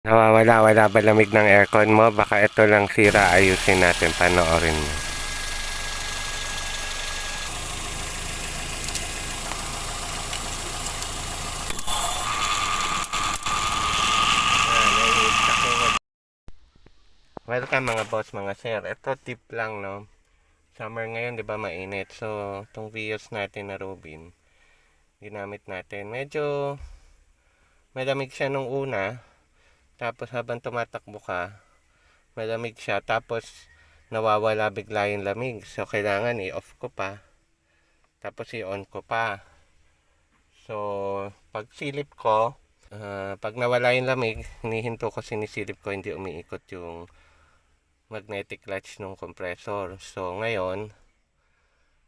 Nawawala-wala ba lamig ng aircon mo? Baka ito lang sira, ayusin natin, panoorin mo. Welcome mga boss, mga sir. Ito tip lang, no? Summer ngayon, di ba, mainit. So, itong Vios natin na Rubin, ginamit natin. Medyo malamig siya nung una. Tapos habang tumatakbo ka, malamig siya. Tapos nawawala bigla yung lamig. So, kailangan i-off ko pa. Tapos i-on ko pa. So, pag silip ko, pag nawala yung lamig, hinihinto ko, sinisilip ko, hindi umiikot yung magnetic clutch ng compressor. So, ngayon,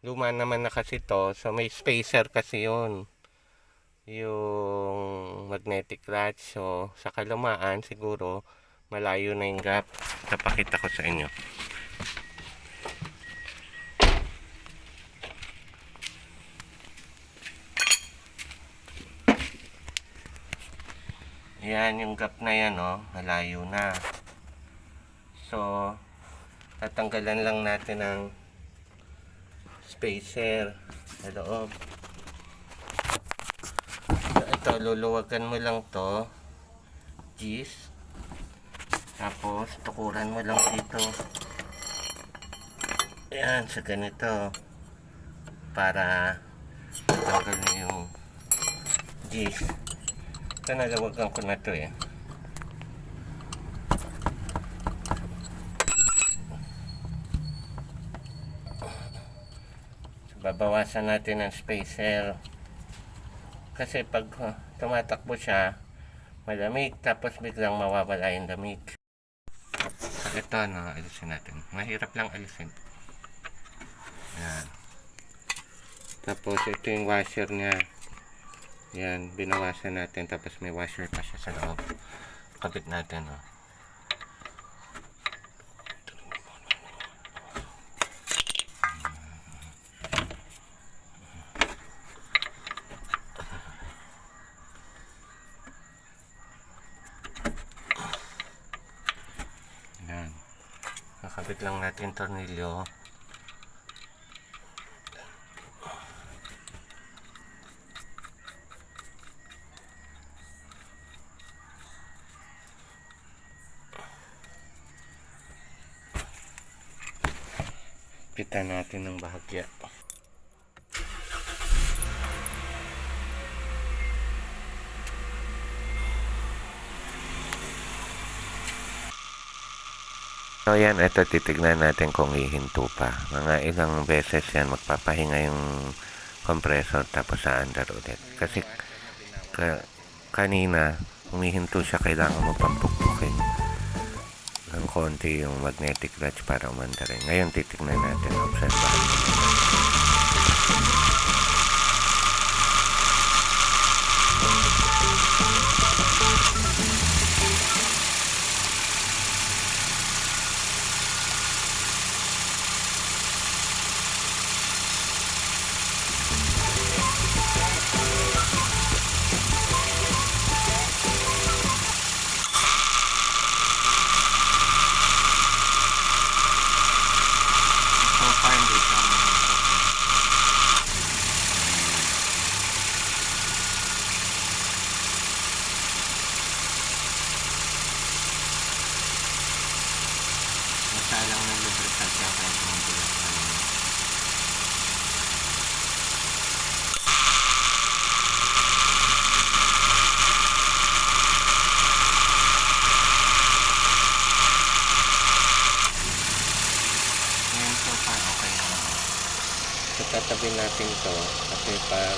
luma naman na kasi to. So, may spacer kasi yun. Yung magnetic clutch. So, sa kalumaan, siguro, malayo na yung gap. Napakita ko sa inyo. Yan, yung gap na yan, oh. Malayo na. So, tatanggalan lang natin ng spacer sa loob. So, ito, luluwagan mo lang to. Gis. Tapos, tukuran mo lang dito. Ayan, sa ganito. Para tanggal na yung gis. Ito, nalawagan ko na to eh. Babawasan natin ang spacer kasi pag tumatakbo siya malamig tapos biglang mawawala yung lamig. So ito, no, alisin natin, mahirap lang alisin. Yan. Tapos ito yung washer nya, yan, binawasan natin, tapos may washer pa siya sa loob. Kabit natin, no. Nakabit lang natin tornilyo. Pitan natin ng bahagya. So yan, ito titignan natin kung hihinto pa. Mga ilang beses yan magpapahinga yung compressor tapos aandar ulit. Kasi kanina humihinto siya, kailangan mo pampukpukin ng konti yung magnetic clutch para umandar rin. Ngayon titignan natin, obserbahan natin. Salang ng lubricant yung kaya tumutulas pa naman. Ngayon so far okay na. So tatabi natin to kasi pag